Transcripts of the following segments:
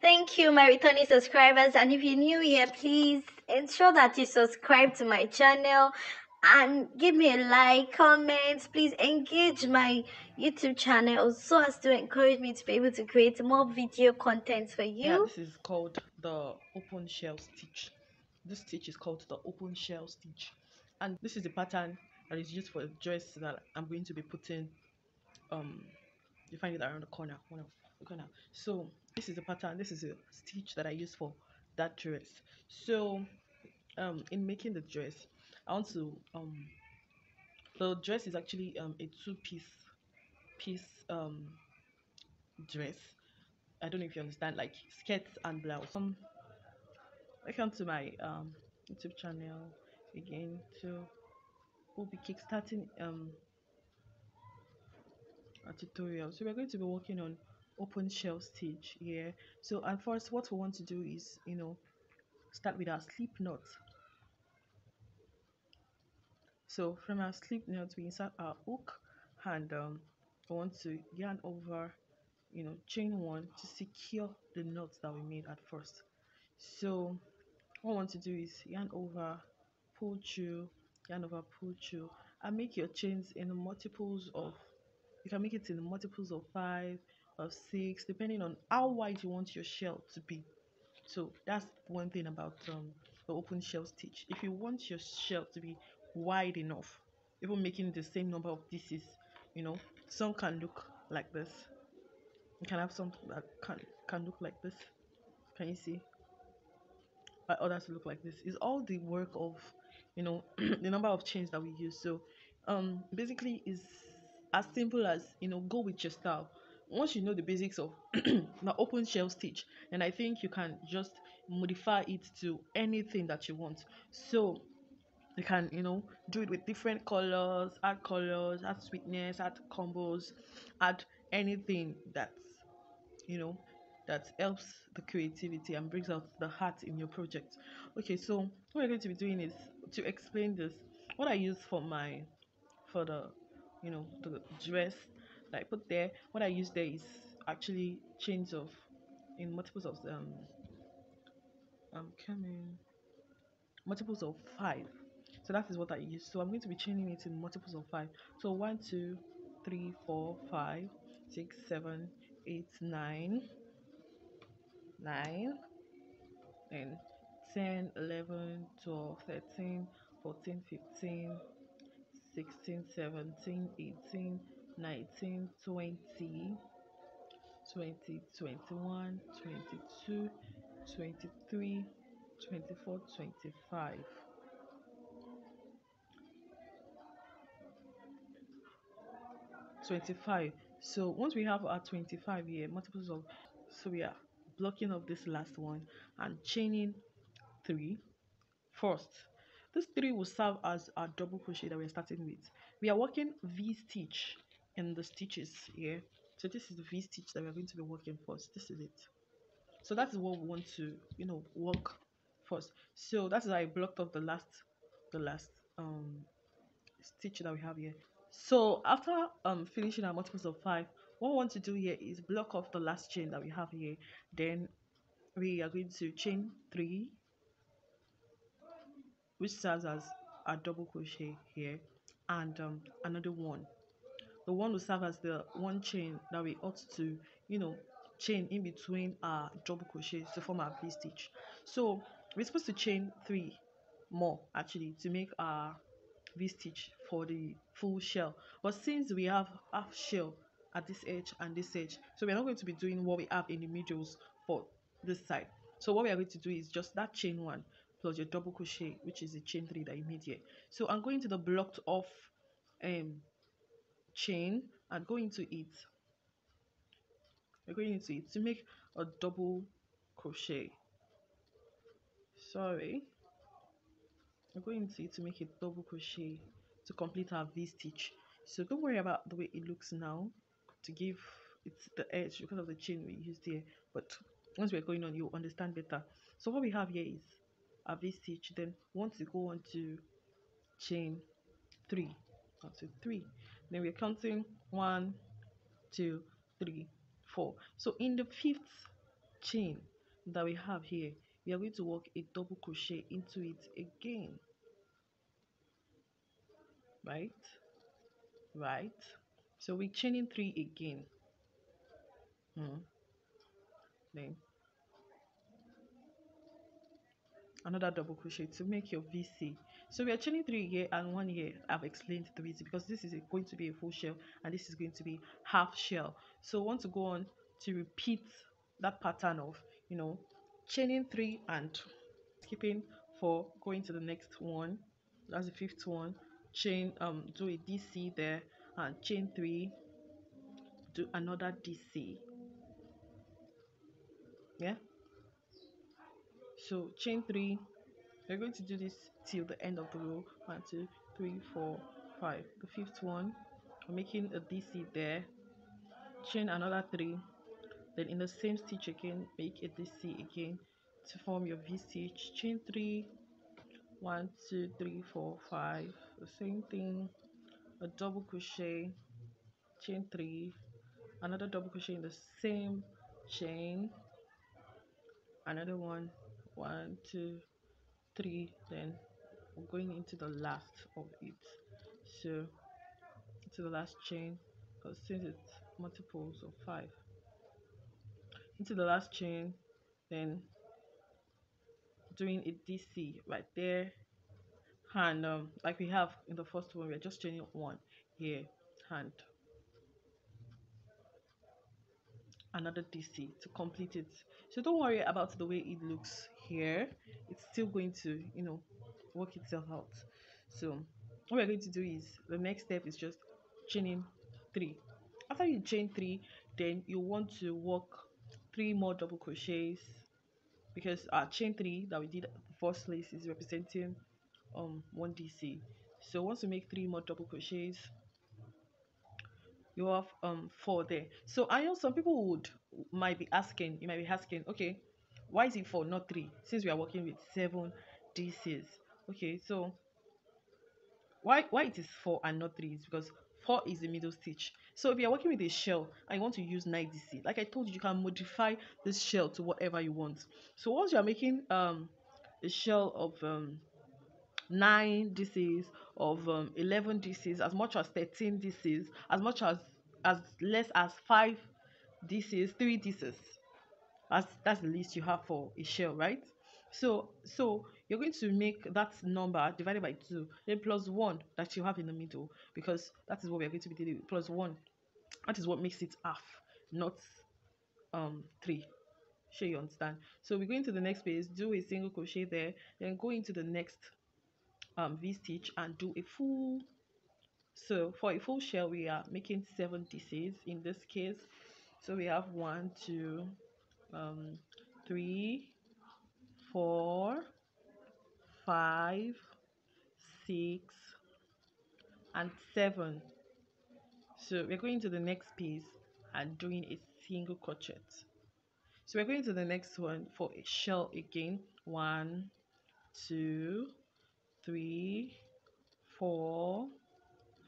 Thank you, my returning subscribers. And if you're new here, please ensure that you subscribe to my channel and give me a like, comment. Please engage my YouTube channel so as to encourage me to be able to create more video content for Yeah, you. this is called the open shell stitch. This stitch is called the open shell stitch, and this is the pattern that is used for the dress that I'm going to be putting. Um, you find it around the corner, one of the corner. So this is the pattern. This is a stitch that I use for that dress. So in making the dress, I want to the dress is actually a two piece dress. I don't know if you understand, like skirts and blouse. Welcome to my YouTube channel again. So we'll be kickstarting a tutorial. So we're going to be working on open shell stitch here. So and first, what we want to do is start with our slip knot. So from our slip knot, we insert our hook, and we want to yarn over, chain one to secure the knots that we made at first. So what I want to do is yarn over, pull through, yarn over, pull through, and make your chains in multiples of. You can make it in multiples of 5 or 6, depending on how wide you want your shell to be. So that's one thing about the open shell stitch. If you want your shell to be wide enough, even making the same number of pieces, you know, some can look like this. You can have some that can look like this. Can you see? By others look like this. It's all the work of, the number of chains that we use. So basically is as simple as, go with your style. Once you know the basics of the open shell stitch, then I think you can just modify it to anything that you want. So you can, do it with different colors, add sweetness, add combos, add anything you know that helps the creativity and brings out the heart in your project. Okay, so what we're going to be doing is to explain this. What I use for the the dress that I put there, what I use there is actually chains of in multiples of coming multiples of 5. So that is what I use. So I'm going to be chaining it in multiples of 5. So 1 2 3 4 5 6 7 8 9 9 and 10, 11, 12, 13, 14, 15, 16, 17, 18, 19, 20, 20, 21, 22, 23, 24, 25, 25. So once we have our 25 here, multiples of, so we are blocking up this last one and chaining 3 first. This 3 will serve as our double crochet that we're starting with. We are working V stitch in the stitches here. So this is the V stitch that we're going to be working first. This is it. So that is what we want to, work first. So that's why I blocked off the last um stitch that we have here. So after finishing our multiples of 5, what we want to do here is block off the last chain that we have here. Then we are going to chain 3, which serves as a double crochet here, and another one. The one will serve as the one chain that we ought to, you know chain in between our double crochets to form our V stitch. So we're supposed to chain 3 more actually to make our V stitch for the full shell, but since we have half shell at this edge and this edge, so we're not going to be doing what we have in the middles for this side. So what we are going to do is just that chain 1 plus your double crochet, which is the chain 3 that you made here. So I'm going to the blocked off um chain and go into it. We're going into it to make a double crochet. Sorry, we're going into it to make a double crochet to complete our V stitch. So don't worry about the way it looks now to give it's the edge because of the chain we used here. But once we're going on, you'll understand better. So what we have here is a V stitch. Then once you go on to chain 3, onto 3, then we're counting 1, 2, 3, 4. So in the fifth chain that we have here, we are going to work a double crochet into it again, right? Right. So we're chaining 3 again. Then another double crochet to make your VC. So we are chaining 3 here and 1 here. I've explained the reason because this is going to be a full shell and this is going to be half shell. So I want to go on to repeat that pattern of, chaining 3 and skipping 4, going to the next one. That's the 5th one. Chain, do a DC there and chain 3, do another DC. Yeah. So chain 3. We're going to do this till the end of the row. 1, 2, 3, 4, 5. The 5th one, we're making a DC there. Chain another 3. Then in the same stitch again, make a DC again to form your V stitch. Chain 3. 1, 2, 3, 4, 5. The same thing. A double crochet. Chain 3. Another double crochet in the same chain. Another one. 1, 2, 3. Then we're going into the last of it. So into the last chain, because since it's multiples of 5, into the last chain, then doing a DC right there, and like we have in the first one, we're just chaining 1 here and another DC to complete it. So don't worry about the way it looks here, it's still going to work itself out. So what we're going to do is, the next step is just chaining 3. After you chain 3, then you want to work 3 more double crochets, because our chain 3 that we did at the first place is representing 1 DC. So once you make 3 more double crochets, you have 4 there. So I know some people might be asking, okay, why is it 4 not 3, since we are working with 7 DCs? Okay, so why it is 4 and not 3 is because 4 is the middle stitch. So if you're working with a shell and you want to use 9 DC, like I told you, you can modify this shell to whatever you want. So once you're making a shell of 9 DCs, of 11 DCs, as much as 13 DCs, as much as less as 5 DCs, 3 DCs, that's the list you have for a shell, right? So you're going to make that number divided by 2, then plus 1 that you have in the middle, because that is what we're going to be dealing with. Plus 1, that is what makes it half, not 3. Sure you understand? So we go into the next phase, do a single crochet there, then go into the next V stitch and do a full. So for a full shell, we are making 7 DCs in this case. So we have 1, 2, 3, 4, 5, 6, and 7. So we're going to the next piece and doing a single crochet. So we're going to the next one for a shell again. 1, 2, 3, 4,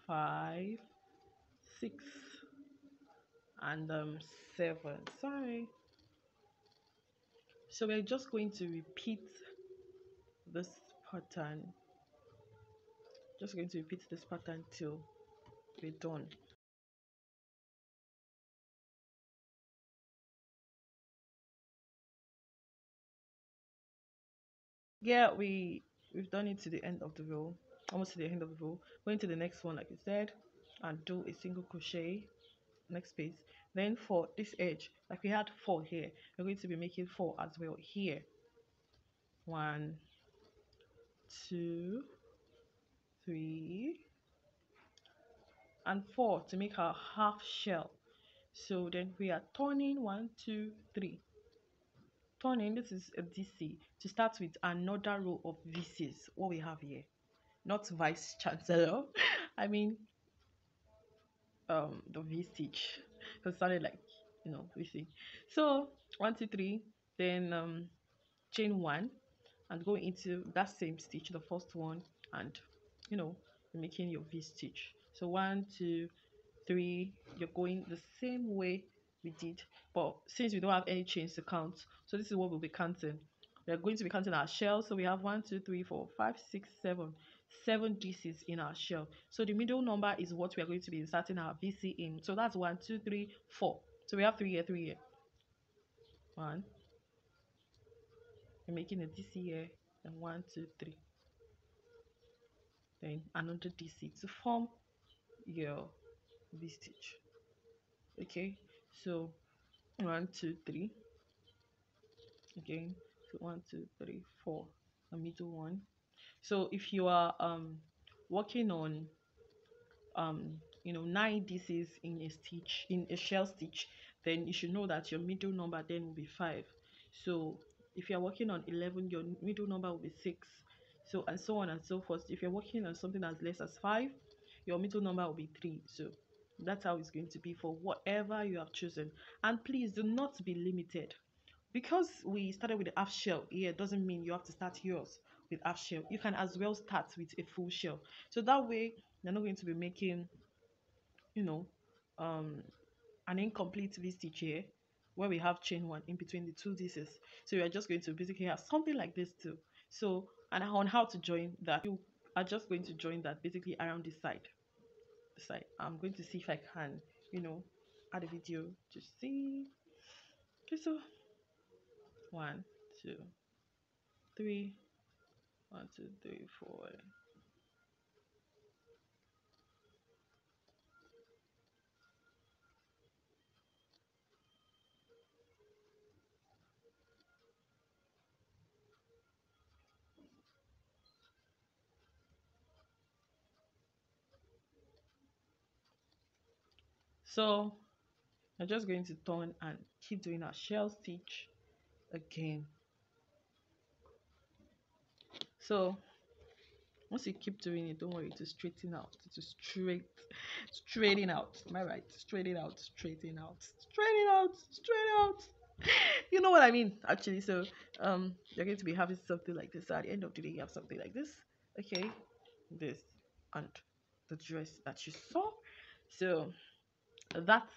5, 6, and 7. Sorry. So we're just going to repeat this pattern. Just going to repeat this pattern till we're done. Yeah, we've done it to the end of the row, almost to the end of the row. Going to the next one, like I said, and do a single crochet, next space. Then for this edge, like we had 4 here, we're going to be making 4 as well here. 1, 2, 3, and 4 to make our half shell. So then we are turning 1, 2, 3. Turning, this is a DC to start with another row of VCs. What we have here, not vice chancellor. I mean, the V stitch. It sounded like VC. So 1, 2, 3. Then chain 1 and go into that same stitch, the first one, and making your V stitch. So 1, 2, 3. You're going the same way we did. But since we don't have any chains to count, so this is what we'll be counting. We're going to be counting our shell. So we have 1, 2, 3, 4, 5, 6, 7. 7 DCs in our shell. So the middle number is what we are going to be inserting our VC in. So that's 1, 2, 3, 4. So we have 3 here, 3 here. 1. We're making a DC here. And 1, 2, 3. Then another DC to form your V stitch. Okay, so 1, 2, 3. Again, so 1, 2, 3, 4. A middle one. So if you are working on 9 DCs in a stitch, in a shell stitch, then you should know that your middle number then will be 5. So if you're working on 11, your middle number will be 6. So and so on and so forth. If you're working on something as less as 5, your middle number will be 3. So that's how it's going to be for whatever you have chosen. And please do not be limited. Because we started with a half shell here, doesn't mean you have to start yours with half shell. You can as well start with a full shell. So that way you're not going to be making, you know, an incomplete V stitch here where we have chain 1 in between the 2 DCs. So you are just going to basically have something like this too. So, and on how to join that, you are just going to join that basically around this side. I'm going to see if I can, add a video to see. Okay, so 1, 2, 3, 1, 2, 3, 4. So I'm just going to turn and keep doing a shell stitch again. So once you keep doing it, don't worry to straighten out. To straighten out. Am I right? Straighten out, straighten out, straighten out, straighten out. You know what I mean, actually. So you're going to be having something like this. So at the end of the day, you have something like this. Okay, this and the dress that you saw. So that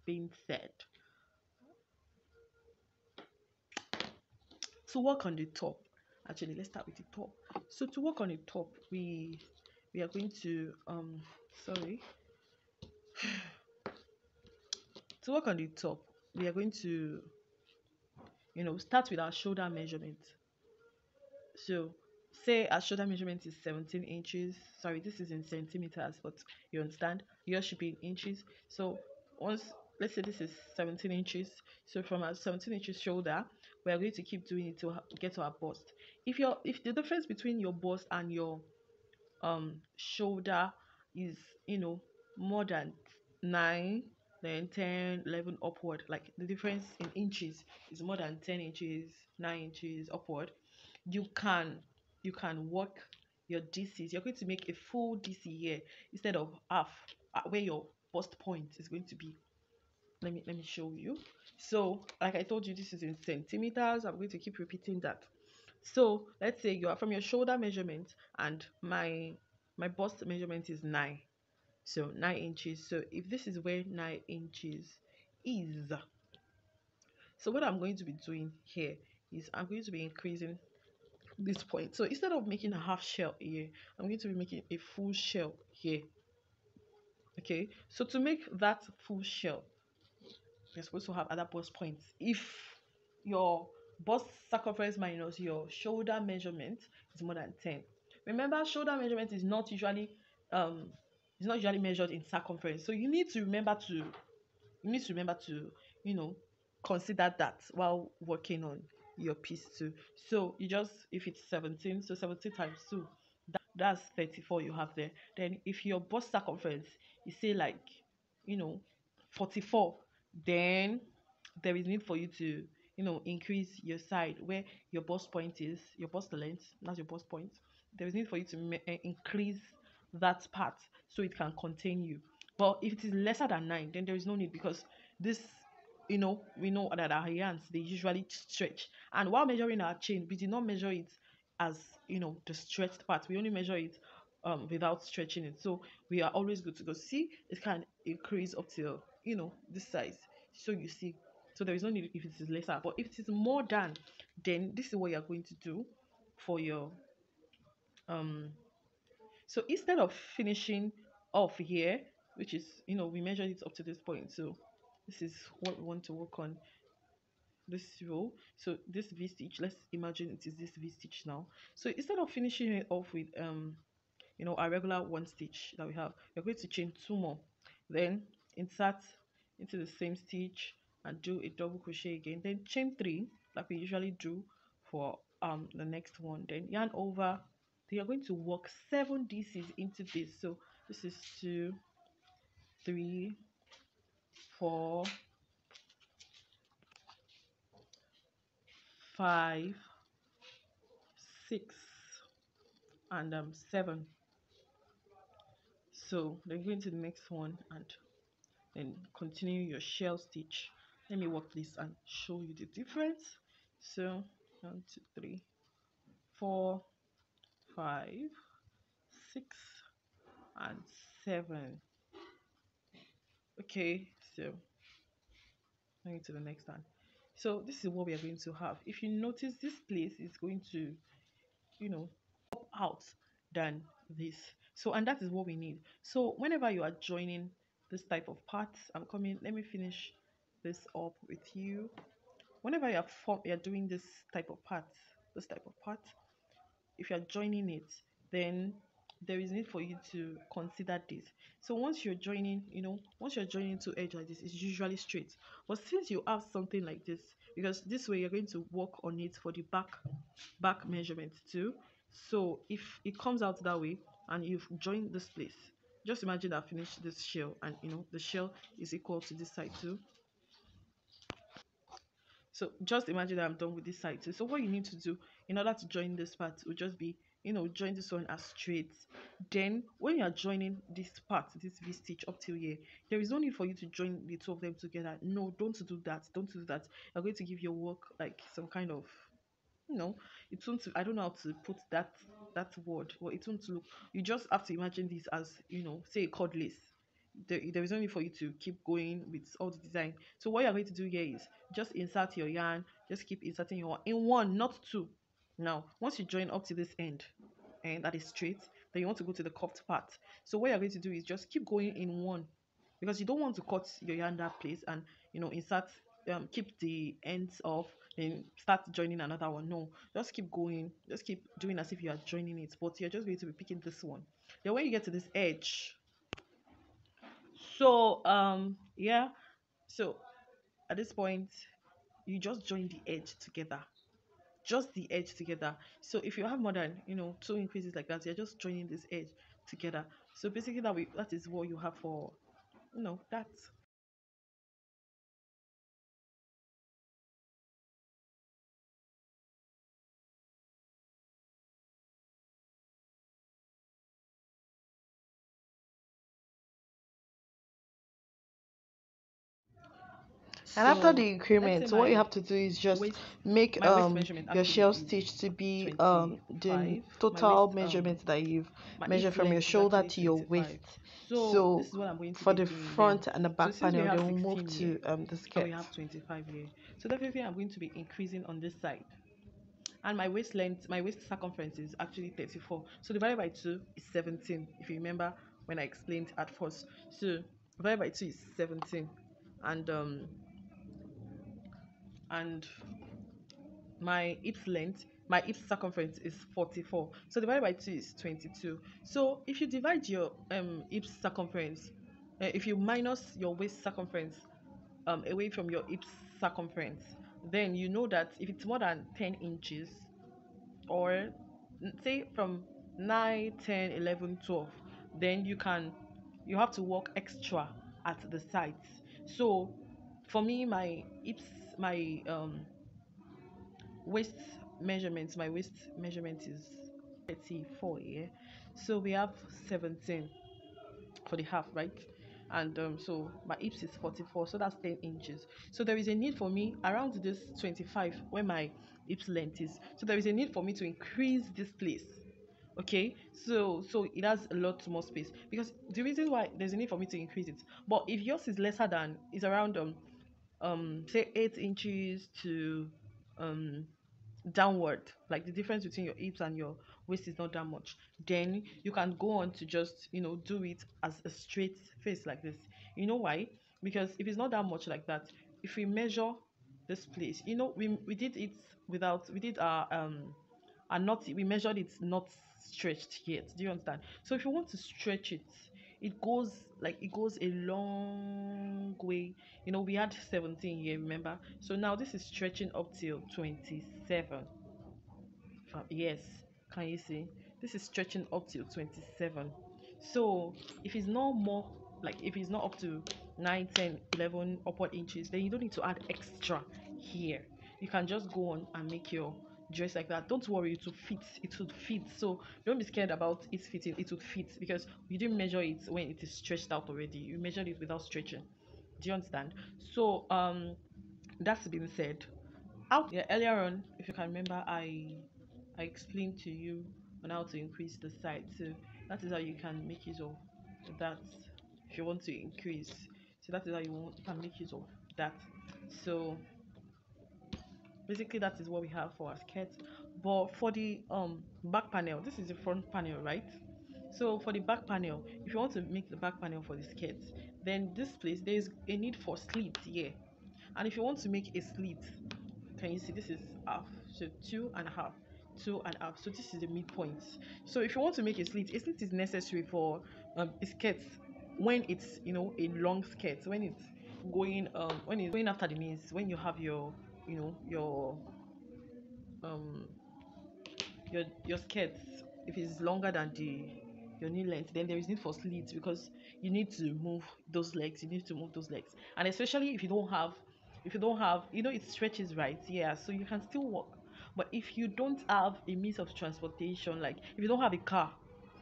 being said, to work on the top, actually let's start with the top. So to work on the top, we are going to sorry to work on the top, we are going to start with our shoulder measurement. So say our shoulder measurement is 17 inches. Sorry, this is in centimeters, but you understand, yours should be in inches. So once, let's say this is 17 inches, so from our 17 inches shoulder, we are going to keep doing it to get to our bust. If the difference between your bust and your shoulder is more than 9, then 10, 11 upward, like the difference in inches is more than 10 inches, 9 inches upward, you can work your DCs. You're going to make a full DC here instead of half, where your bust point is going to be. Let me show you. So like I told you, this is in centimeters. I'm going to keep repeating that. So let's say you are from your shoulder measurement, and my bust measurement is 9. So 9 inches. So if this is where 9 inches is, so what I'm going to be doing here is I'm going to be increasing this point. So instead of making a half shell here, I'm going to be making a full shell here. Okay, so to make that full shell, you're supposed to have other bust points. If your bust circumference minus your shoulder measurement is more than 10, remember, shoulder measurement is not usually measured in circumference. So you need to remember to consider that while working on your piece too. So you just, if it's 17, so 17 times 2, that's 34 you have there. Then if your bust circumference is say like 44, then there is need for you to increase your side where your bust point is, your bust length, not your bust point. There is need for you to increase that part so it can contain you. But if it is lesser than 9, then there is no need, because this, we know that our hands, they usually stretch, and while measuring our chain, we did not measure it as the stretched part. We only measure it without stretching it. So we are always good to go. See, it can increase up till this size. So you see, so there is no need if it is lesser, but if it is more than, then this is what you're going to do for your um so instead of finishing off here, which is, we measured it up to this point, so this is what we want to work on, this row. So this V stitch, let's imagine it is this V stitch now. So instead of finishing it off with our regular one stitch that we have, you're going to chain two more, then insert into the same stitch and do a double crochet again, then chain three like we usually do for the next one, then yarn over. Then you're going to work 7 DCs into this. So this is 2, 3, 4, 5, 6, and 7. So then go into the next one and then continue your shell stitch. Let me work this and show you the difference. So 1, 2, 3, 4, 5, 6, and 7. Okay, so going to the next one. So this is what we are going to have. If you notice, this place is going to pop out than this. So, and that is what we need. So whenever you are joining this type of parts, I'm coming, let me finish this up with you. Whenever you're doing this type of part, if you're joining it, then there is need for you to consider this. So once you're joining two edge like this, it's usually straight. But since you have something like this, because this way you're going to work on it for the back measurement too. So if it comes out that way and you've joined this place, just imagine I finished this shell, and the shell is equal to this side too. So just imagine that I'm done with this side too. So what you need to do in order to join this part will just be, join this one as straight. Then when you are joining this part, this V stitch up till here, there is no need for you to join the two of them together. No, don't do that. Don't do that. You're going to give your work like some kind of, it won't, I don't know how to put that word, but it won't look, you just have to imagine this as, say a cord lace. There is only for you to keep going with all the design. So what you're going to do here is just insert your yarn, just keep inserting your in one, not two. Now once you join up to this end and that is straight, then you want to go to the curved part. So what you're going to do is just keep going in one, because you don't want to cut your yarn that place and insert, keep the ends off and start joining another one. No, just keep going, just keep doing as if you are joining it, but you're just going to be picking this one. Then when you get to this edge, so yeah, so at this point you just join the edge together, just the edge together. So if you have more than two increases like that, you're just joining this edge together. So basically that is what you have for that. And after So the let's say increment, what you have to do is just waist make my waist measurement your actually shell is stitch to be the 25. My total waist measurement that you've my measured hip from your length is shoulder actually to your 25. waist. So So this is what I'm going to for be the doing then. front and the So back since we panel, have then we'll move 16 here to the and we skirt. have 25 here, so definitely I'm going to be increasing on this side. And my waist circumference is actually 34. So divided by 2 is 17. If you remember when I explained at first. So divided by 2 is 17. And my hip circumference is 44. So divided by 2 is 22. So if you divide your hip circumference, if you minus your waist circumference away from your hip circumference, then you know that if it's more than 10 inches, or say from 9, 10, 11, 12, then you have to work extra at the sides. So for me, my waist my waist measurement is 34, yeah. So we have 17 for the half, right? And so my hips is 44, so that's 10 inches. So there is a need for me around this 25 where my hips length is. So there is a need for me to increase this place. Okay, so it has a lot more space, because the reason why there's a need for me to increase it. But if yours is lesser than, is around say 8 inches to um downward, like the difference between your hips and your waist is not that much, then you can go on to just do it as a straight face like this. You know why? Because if it's not that much like that, if we measure this place, we did it without, we did our not, we measured it not stretched yet. Do you understand? So if you want to stretch it, it goes a long way. We had 17 here, remember? So now this is stretching up till 27. Yes, can you see? This is stretching up till 27. So if it's not more, like if it's not up to 9, 10, 11 upward inches, then you don't need to add extra here. You can just go on and make your dress like that. Don't worry, it will fit. It will fit. So don't be scared about it fitting. It will fit because you didn't measure it when it is stretched out already. You measured it without stretching. Do you understand? So that's being said, out, yeah, earlier on, if you can remember, I explained to you on how to increase the side. So that is how you can make use of that if you want to increase. So that is how you can make use of that. So basically that is what we have for our skirt. But for the back panel, this is the front panel, right? So for the back panel, if you want to make the back panel for the skirt, then this place there is a need for slits here. And if you want to make a slit, can you see this is half? So two and a half, two and a half. So this is the midpoint. So if you want to make a slit is necessary for a skirt when it's a long skirt, when it's going after the knees, when you have your you know um your skirts, if it's longer than the your knee length, then there is need for slits because you need to move those legs. You need to move those legs, and especially if you don't have it stretches, right? Yeah, so you can still walk. But if you don't have a means of transportation, like if you don't have a car,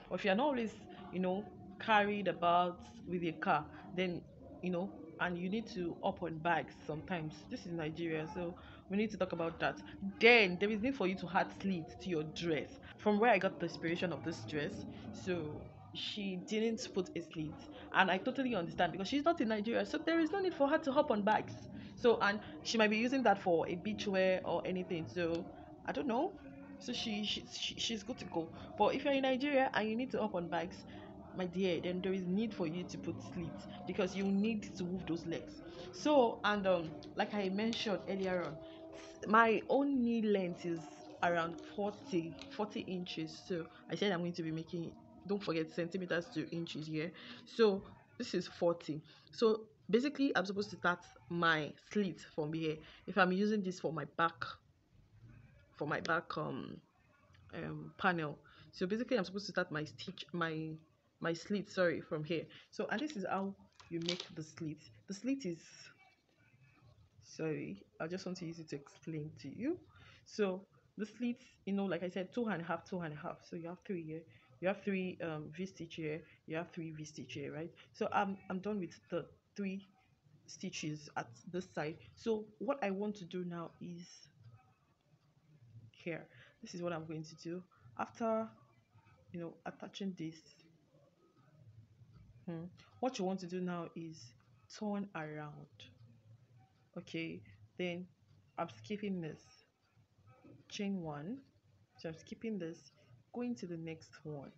or if you're not always you know carried about with a car, then you know and you need to up on bags sometimes. This is Nigeria, so we need to talk about that. Then there is need for you to add slits to your dress. From where I got the inspiration of this dress, so she didn't put a slit, and I totally understand because she's not in Nigeria, so there is no need for her to hop on bags. So, and she might be using that for a beach wear or anything. So I don't know. So she's good to go. But if you're in Nigeria and you need to hop on bikes, my dear, then there is need for you to put slits because you need to move those legs. So, and like I mentioned earlier on, my own knee length is around 40 inches. So I said I'm going to be making, don't forget centimeters to inches here. So this is 40. So basically I'm supposed to start my slit from here. If I'm using this for my back panel, so basically I'm supposed to start my slit, sorry, from here. So, and this is how you make the slit is, sorry, I just want to use it to explain to you. So the slits, like I said, two and a half, two and a half. So you have three here, you have three V stitch here, you have three V stitch here, right? So I'm done with the three stitches at this side. So what I want to do now is here. This is what I'm going to do after attaching this. What you want to do now is turn around. Okay, then I'm skipping this chain one, so I'm skipping this, going to the next one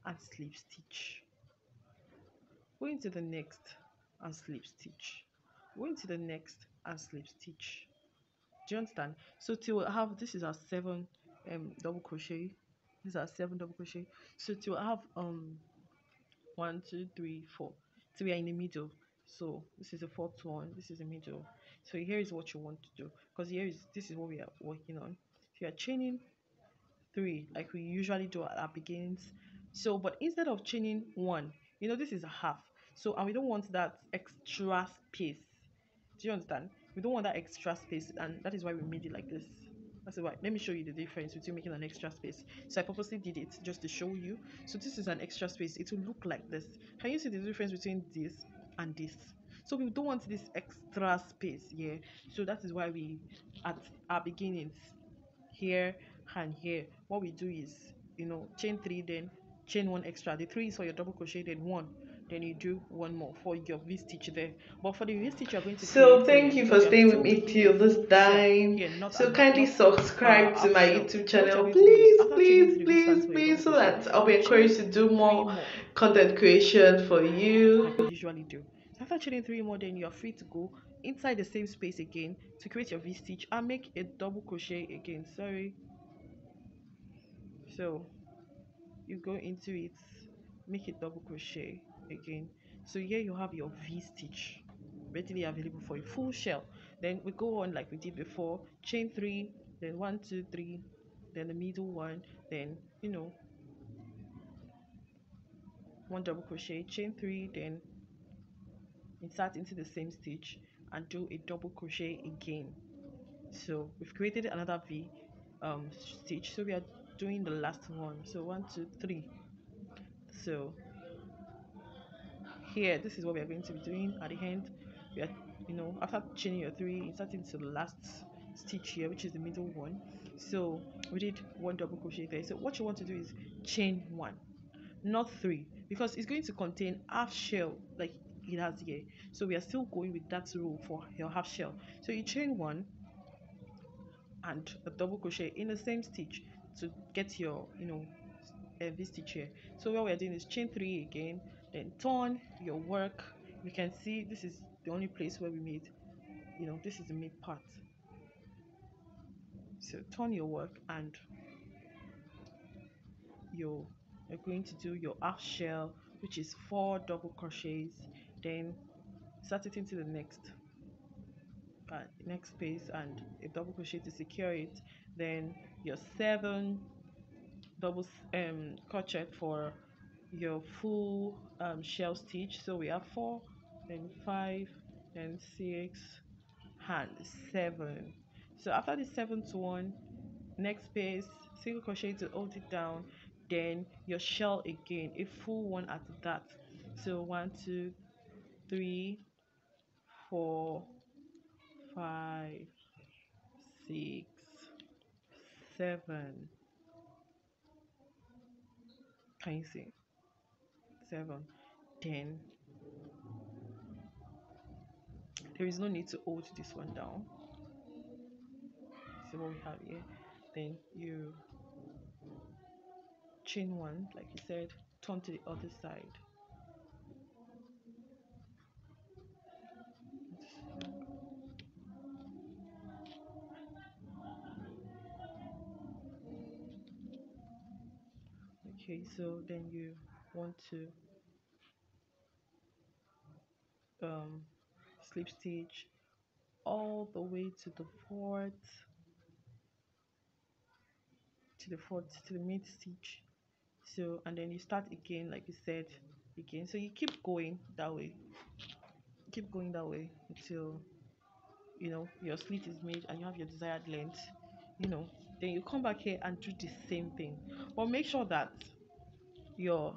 and slip stitch, going to the next and slip stitch, going to the next and slip stitch. Do you understand? So till I have, this is our 7 double crochet, these are 7 double crochet. So till I have 1 2 3 4, so we are in the middle. So this is the fourth one, this is the middle. So here is what you want to do, because this is what we are working on. So you are chaining 3 like we usually do at our beginnings. So but instead of chaining 1, this is a half, so and we don't want that extra space. Do you understand? We don't want that extra space, and that is why we made it like this. That's why. Let me show you the difference between making an extra space. So I purposely did it just to show you. So this is an extra space. It will look like this. Can you see the difference between this and this? So we don't want this extra space here. So that is why we, at our beginnings, here and here, what we do is chain 3, then chain 1 extra. The 3 is for your double crochet, then 1 then you do one more for your V-stitch there. But for the V-stitch you're going to So create thank here, you because for we are staying with still me making till this this shell time. here, not So kindly not subscribe to my shell. YouTube So what you're channel, going to do is, please, after chaining please, 3, which please, stands for your please, double so crochet, that I'll be you chain encouraged to do 3 more more content creation for you. like we usually do. So after chaining 3 more, then you're free to go inside the same space again to create your V-stitch and make a double crochet again. Sorry. So you go into it, make a double crochet again. So here you have your V-stitch readily available for a full shell. Then we go on like we did before, chain 3, then 1 2 3, then the middle one, then one double crochet, chain 3, then insert into the same stitch and do a double crochet again. So we've created another V stitch, so we are doing the last one. So 1 2 3. So here, this is what we are going to be doing at the end. We are, after chaining your 3, insert into the last stitch here, which is the middle one. So we did one double crochet there. So what you want to do is chain 1, not 3, because it's going to contain half shell like it has here. So we are still going with that rule for your half shell. So you chain 1 and a double crochet in the same stitch to get your this stitch here. So what we're doing is chain 3 again, then turn your work. You can see this is the only place where we made, this is the mid part. So turn your work and you're going to do your half shell, which is 4 double crochets, then start it into the next space and a double crochet to secure it, then your 7 double crochet for your full shell stitch. So we have 4, then 5, then 6 and 7. So after the 7th one, next space, single crochet to hold it down, then your shell again, a full one at that. So 1 2 3 4 5 6 7. Can you see? 7. Then there is no need to hold this one down. So what we have here, then you chain 1 like you said, turn to the other side. Okay, so then you want to slip stitch all the way to the mid stitch. So and then you start again like you said again. So you keep going that way, until your slit is made and you have your desired length. Then you come back here and do the same thing, but make sure that your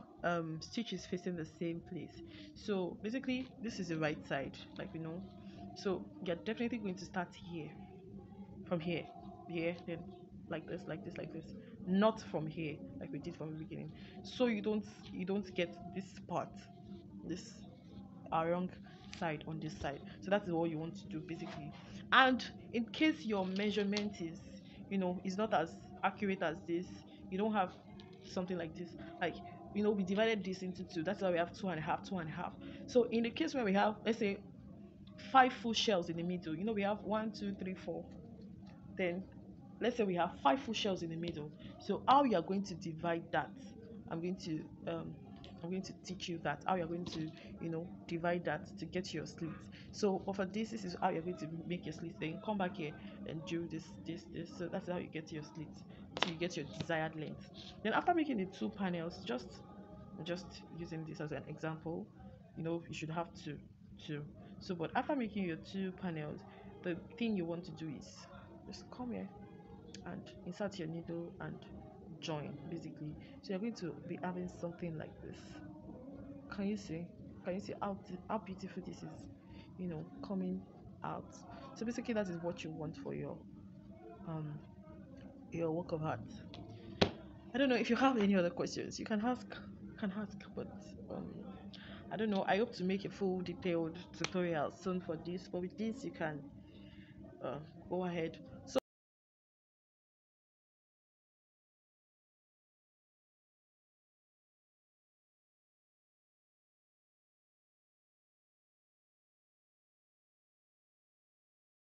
stitch is facing the same place. So basically this is the right side, so you're definitely going to start here, from here, then like this, not from here like we did from the beginning, so you don't get this part, this wrong side on this side. So that's what you want to do basically. And in case your measurement is not as accurate as this, you don't have something like this, like we divided this into 2, that's why we have 2.5. So in the case where we have, let's say, 5 full shells in the middle, we have 1 2 3 4, then let's say we have 5 full shells in the middle. So how you are going to divide that, i'm going to teach you that, how you're going to divide that to get your slits. So but for this is how you're going to make your slits. Then come back here and do this. So that's how you get your slits, so you get your desired length. Then after making the 2 panels, just using this as an example, you should have two. So but after making your 2 panels, the thing you want to do is just come here and insert your needle and join basically. So you're going to be having something like this. Can you see? How beautiful this is, coming out? So basically that is what you want for your work of art. I don't know if you have any other questions. You can ask, but I don't know. I hope to make a full detailed tutorial soon for this, but with this you can uh, go ahead. So